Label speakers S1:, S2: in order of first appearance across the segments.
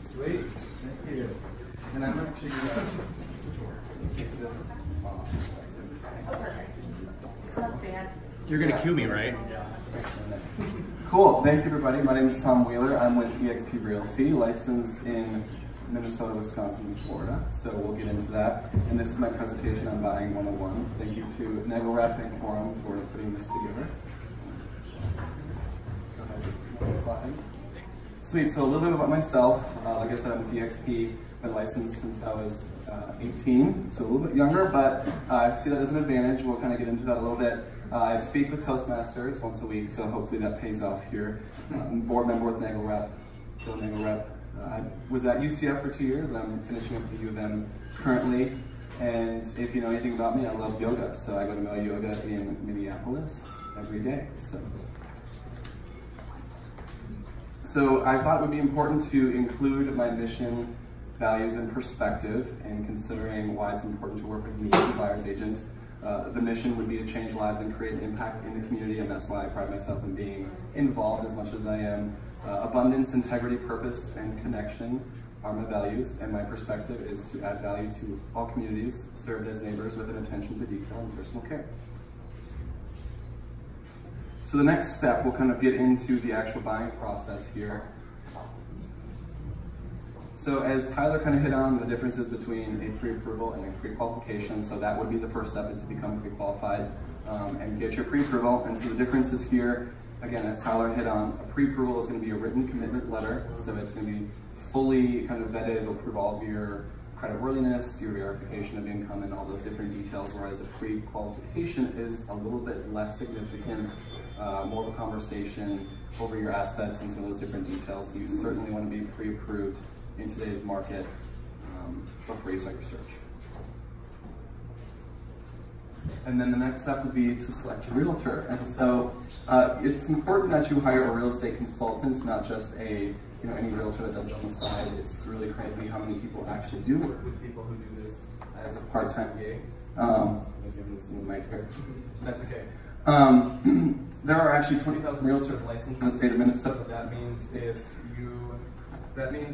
S1: Sweet, thank you. And I'm actually going to take this off.
S2: Oh, perfect. It's not bad.
S3: You're going to cue me, right?
S1: Yeah. Cool, thank you everybody. My name is Tom Wheeler. I'm with eXp Realty, licensed in Minnesota, Wisconsin, and Florida. So we'll get into that. And this is my presentation on Buying 101. Thank you to NAGLREP and Quorum for putting this together. Go ahead, slide. Sweet, so a little bit about myself. Like I said, I'm with eXp. Been licensed since I was 18, so a little bit younger, but I see that as an advantage. We'll kind of get into that a little bit. I speak with Toastmasters once a week, so hopefully that pays off here. I'm board member with NAGLREP. I was at UCF for 2 years, and I'm finishing up at U of M currently. And if you know anything about me, I love yoga, so I go to Mel Yoga in Minneapolis every day. So I thought it would be important to include my mission, values, and perspective in considering why it's important to work with me as a buyer's agent. The mission would be to change lives and create an impact in the community, and that's why I pride myself in being involved as much as I am. Abundance, integrity, purpose, and connection are my values, and my perspective is to add value to all communities served as neighbors with an attention to detail and personal care. So the next step, we'll kind of get into the actual buying process here. So as Tyler kind of hit on, the differences between a pre-approval and a pre-qualification, so that would be the first step, is to become pre-qualified and get your pre-approval. And so the differences here, again, as Tyler hit on, a pre-approval is going to be a written commitment letter, so it's going to be fully kind of vetted. It'll prove all of your creditworthiness, your verification of income, and all those different details, whereas a pre-qualification is a little bit less significant, more of a conversation over your assets and some of those different details. So you certainly want to be pre-approved in today's market before you start your search. And then the next step would be to select a realtor. And so it's important that you hire a real estate consultant, not just any realtor that does it on the side. It's really crazy how many people actually do work with people who do this as a part-time gig. That's okay. There are actually 20,000 realtors licensed in the state of Minnesota. That means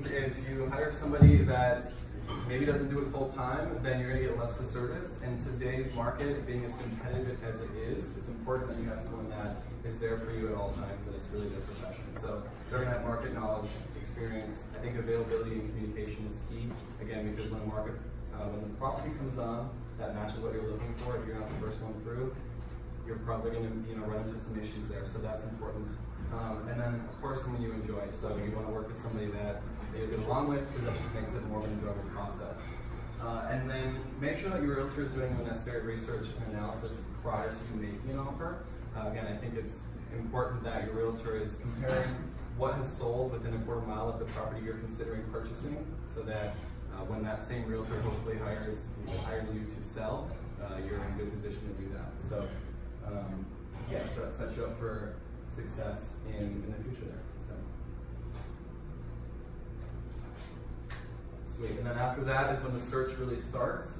S1: if you hire somebody that maybe doesn't do it full time, then you're going to get less of the service. In today's market, being as competitive as it is, it's important that you have someone that is there for you at all times, and it's really their profession. So they're going to have market knowledge, experience. I think availability and communication is key. Again, because when the property comes on that matches what you're looking for, if you're not the first one through, you're probably going to run into some issues there. So that's important. And then, of course, someone you enjoy. So you want to work with somebody that you get along with, because that just makes it more of an enjoyable process. And then make sure that your realtor is doing the necessary research and analysis prior to you making an offer. Again, I think it's important that your realtor is comparing what has sold within a quarter mile of the property you're considering purchasing, so that when that same realtor hopefully hires you to sell, you're in a good position to do that. So, so that sets you up for success in the future there. So. Sweet. And then after that is when the search really starts.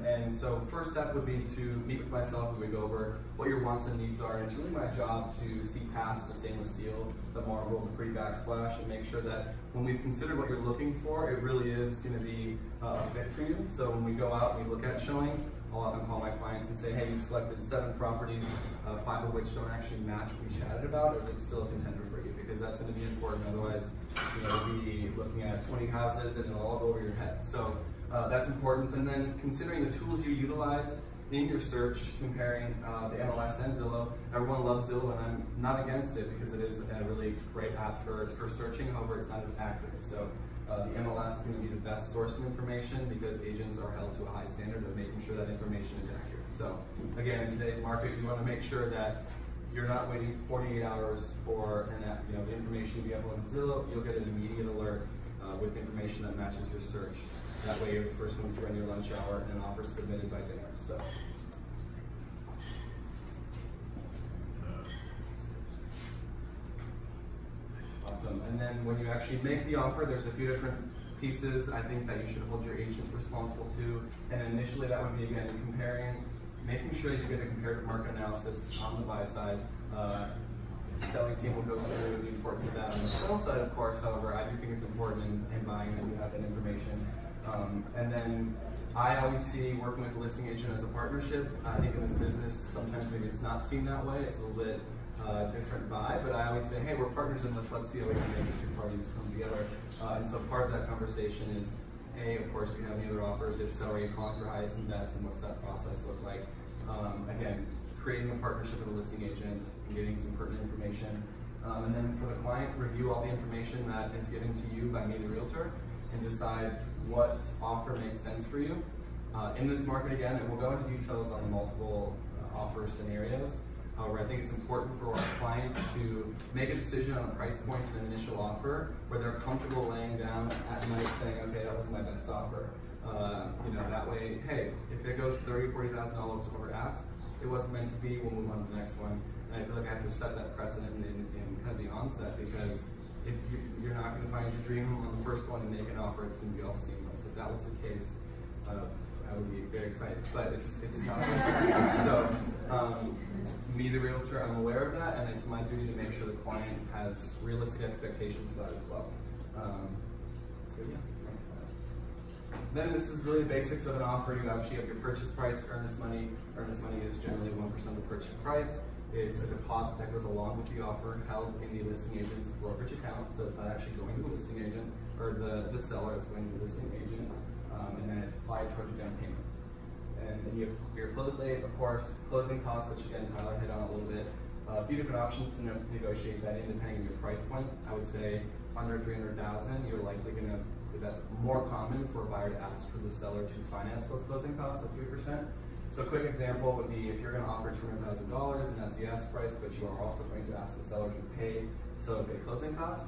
S1: And so first step would be to meet with myself, and we go over what your wants and needs are. And it's really my job to see past the stainless steel, the marble, the pre-backsplash, and make sure that when we've considered what you're looking for, it really is going to be a fit for you. So when we go out and we look at showings, I'll often call my clients and say, hey, you've selected 7 properties, 5 of which don't actually match what we chatted about, or is it still a contender for you? Because that's going to be important. Otherwise, you'll be looking at 20 houses and it'll all go over your head. So that's important. And then considering the tools you utilize in your search, comparing the MLS and Zillow. Everyone loves Zillow, and I'm not against it because it is a really great app for searching. However, it's not as accurate. So the MLS is going to be the best source of information because agents are held to a high standard of making sure that information is accurate. So again, in today's market, you want to make sure that you're not waiting 48 hours for the information you have on Zillow. You'll get an immediate alert with information that matches your search. That way you're the first one through on your lunch hour and an offer submitted by dinner. So. Awesome. And then when you actually make the offer, there's a few different pieces I think that you should hold your agent responsible to. And initially that would be, again, making sure you get a comparative market analysis on the buy side. selling team will go through the importance of that. On the sell side, of course, however, I do think it's important in buying that you have that information. And then I always see working with a listing agent as a partnership. I think in this business, sometimes maybe it's not seen that way. It's a little bit different vibe, but I always say, hey, we're partners in this. Let's see how we can make the two parties come together. And so part of that conversation is, A, of course, you have any other offers? If so, are you calling for highest and best, and what's that process look like? Again, creating a partnership with a listing agent and getting some pertinent information. And then for the client, review all the information that is given to you by me, the realtor, and decide what offer makes sense for you. In this market, again, and we'll go into details on multiple offer scenarios. However, I think it's important for our clients to make a decision on a price point and an initial offer where they're comfortable laying down at night saying, okay, that was my best offer. You know, that way, hey, if it goes $30,000, $40,000 over ask, it wasn't meant to be, we'll move on to the next one. And I feel like I have to set that precedent in kind of the onset, because if you're not going to find your dream home on the first one and make an offer, it's going to be all seamless. If that was the case, I would be very excited, but it's not. So, me, the realtor, I'm aware of that, and it's my duty to make sure the client has realistic expectations for that as well. So yeah, next slide. Then this is really the basics of an offer. You actually have your purchase price, earnest money. Earnest money is generally 1% of the purchase price. It's a deposit that goes along with the offer, held in the listing agent's brokerage account, so it's not actually going to the listing agent, or the seller, it's going to the listing agent, and then it's applied towards your down payment. And then you have your close date, of course, closing costs, which again, Tyler hit on a little bit. A few different options to negotiate that in depending on your price point. I would say under $300,000, you're likely gonna, that's more common for a buyer to ask for the seller to finance those closing costs of 3%. So a quick example would be if you're going to offer $200,000 and that's the ask price, but you are also going to ask the seller to pay closing costs,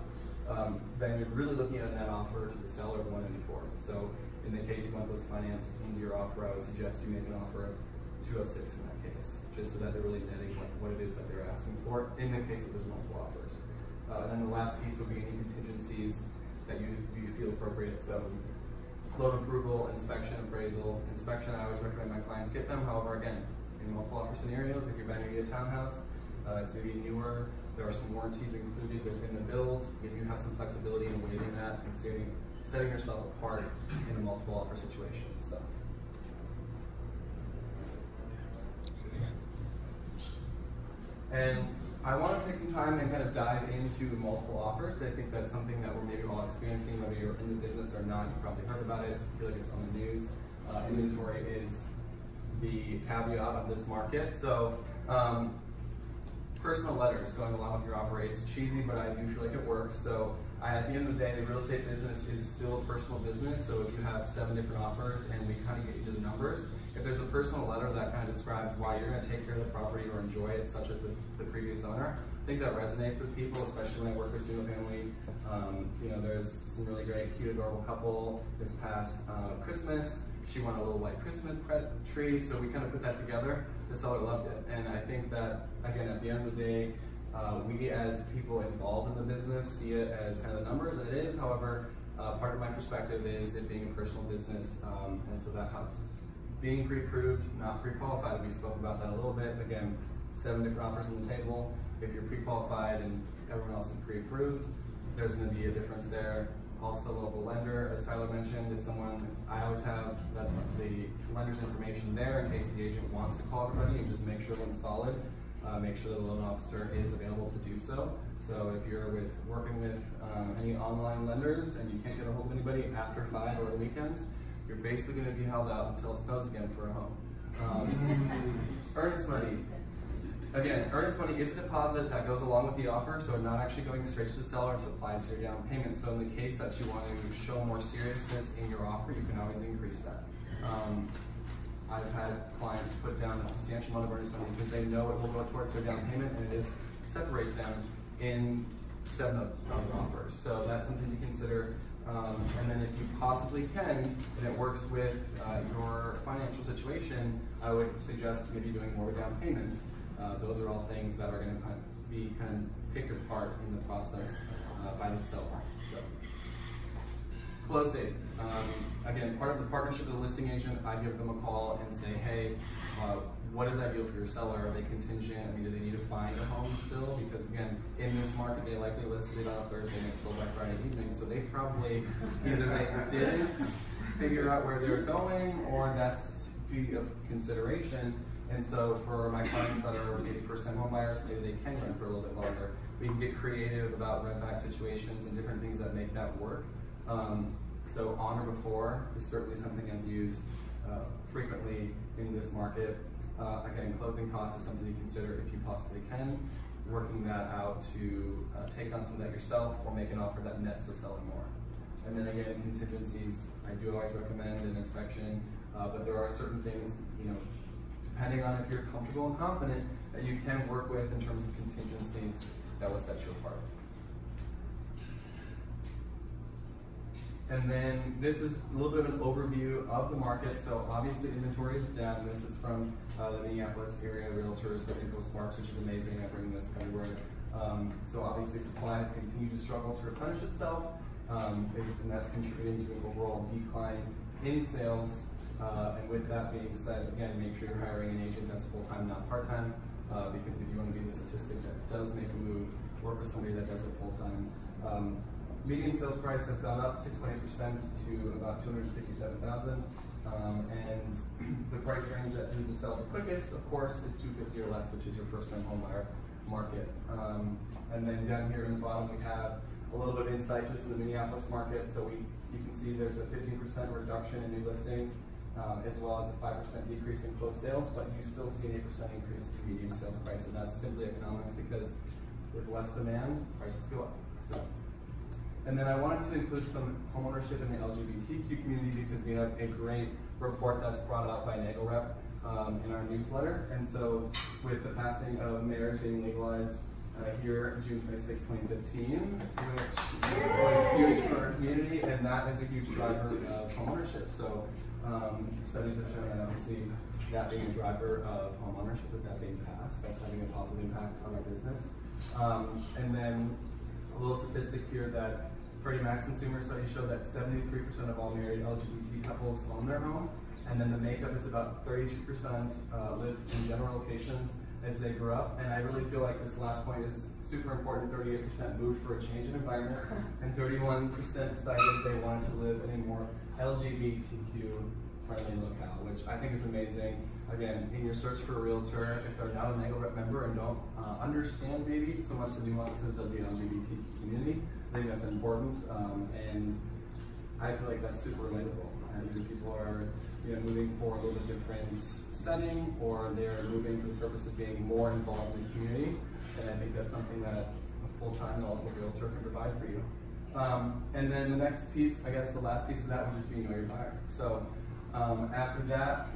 S1: then you're really looking at a net offer to the seller of $194. So in the case you want those financed into your offer, I would suggest you make an offer of $206 in that case, just so that they're really netting what it is that they're asking for in the case that there's multiple offers. And then the last piece would be any contingencies that you feel appropriate. So loan approval, inspection, appraisal. Inspection, I always recommend my clients get them. However, again, in multiple offer scenarios, if you're buying a townhouse, it's maybe newer, there are some warranties included within the build. If you have some flexibility in waiving that and setting yourself apart in a multiple offer situation. So. And I want to take some time and kind of dive into multiple offers, because I think that's something that we're maybe all experiencing, whether you're in the business or not. You've probably heard about it. I feel like it's on the news. Inventory is the caveat of this market. So personal letters going along with your offer. It's cheesy, but I do feel like it works. So at the end of the day, the real estate business is still a personal business. So if you have 7 different offers and we kind of get you to the numbers, if there's a personal letter that kind of describes why you're going to take care of the property or enjoy it, such as the previous owner, I think that resonates with people, especially when I work with single family. You know, there's some really great, cute, adorable couple this past Christmas. She wanted a little white Christmas tree, so we kind of put that together. The seller loved it, and I think that, again, at the end of the day, we as people involved in the business see it as kind of the numbers, and it is. However, part of my perspective is it being a personal business, and so that helps. Being pre-approved, not pre-qualified, we spoke about that a little bit. Again, 7 different offers on the table. If you're pre-qualified and everyone else is pre-approved, there's going to be a difference there. Also, local lender, as Tyler mentioned, if someone, I always have the lender's information there in case the agent wants to call everybody and just make sure everyone's solid. Make sure the loan officer is available to do so. So if you're working with any online lenders and you can't get a hold of anybody after 5 or weekends, you're basically going to be held out until it snows again for a home. Earnest money. Again, earnest money is a deposit that goes along with the offer, so not actually going straight to the seller, it's applied to your down payment. So in the case that you want to show more seriousness in your offer, you can always increase that. I've had clients put down a substantial amount of earnest money because they know it will go towards their down payment, and it is separate them in 7 other offers. So that's something to consider. And then if you possibly can, and it works with your financial situation, I would suggest maybe doing more down payments. Those are all things that are going to be kind of picked apart in the process by the seller. So, Close date. Again, part of the partnership with the listing agent, I give them a call and say, hey, what is ideal for your seller? Are they contingent? I mean, do they need to find a home still? Because again, in this market, they likely listed it on a Thursday and it's sold by Friday evening. So they probably, either they didn't figure out where they're going, or that's to be of consideration. And so for my clients that are maybe first-time home buyers, maybe they can rent for a little bit longer. We can get creative about rent-back situations and different things that make that work. So on or before is certainly something I've used frequently in this market. Again, closing costs is something to consider if you possibly can. Working that out to take on some of that yourself or make an offer that nets the seller more. And then again, contingencies, I do always recommend an inspection, but there are certain things, depending on if you're comfortable and confident, that you can work with in terms of contingencies that will set you apart. And then this is a little bit of an overview of the market. So obviously inventory is down. This is from the Minneapolis area realtors at April Sparks, which is amazing. I bring this everywhere. So obviously supply has continued to struggle to replenish itself, and that's contributing to an overall decline in sales. And with that being said, again, make sure you're hiring an agent that's full-time, not part-time, because if you want to be the statistic that does make a move, work with somebody that does it full-time. Median sales price has gone up 6.8% to about $267,000, and the price range that tends to sell the quickest, of course, is $250,000 or less, which is your first-time home buyer market. And then down here in the bottom, we have a little bit of insight just in the Minneapolis market. So you can see there's a 15% reduction in new listings, as well as a 5% decrease in closed sales, but you still see an 8% increase in median sales price, and that's simply economics because with less demand, prices go up. And then I wanted to include some homeownership in the LGBTQ community because we have a great report that's brought out by NAGLREP in our newsletter. And so with the passing of marriage being legalized here June 26, 2015, which was huge for our community, and that is a huge driver of homeownership. So studies have shown that obviously that being a driver of homeownership, with that being passed, that's having a positive impact on our business. And then a little statistic here that Freddie Mac's consumer study showed that 73% of all married LGBT couples own their home, and then the makeup is about 32% live in general locations as they grew up. And I really feel like this last point is super important. 38% moved for a change in environment, and 31% decided they wanted to live in a more LGBTQ friendly locale, which I think is amazing. Again, in your search for a realtor, if they're not a NAGLREP member and don't understand maybe so much the nuances of the LGBTQ community, I think that's important, and I feel like that's super relatable. Either people are moving for a little bit different setting, or they're moving for the purpose of being more involved in the community, and I think that's something that a full-time knowledgeable realtor can provide for you. And then the next piece, I guess the last piece of that would just be know your buyer. So after that,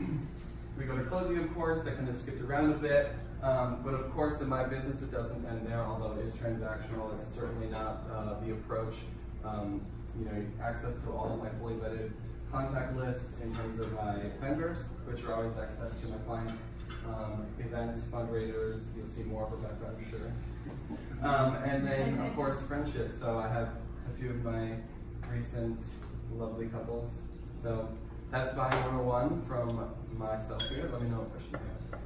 S1: we go to closing, of course. I kind of skipped around a bit, but of course in my business it doesn't end there, although it is transactional. It's certainly not the approach. Access to all of my fully vetted contact list in terms of my vendors, which are always access to my clients, events, fundraisers. You'll see more of Rebecca, I'm sure. And then of course friendships. So I have a few of my recent lovely couples. So that's Buying 101 from myself here. Let me know what questions you have.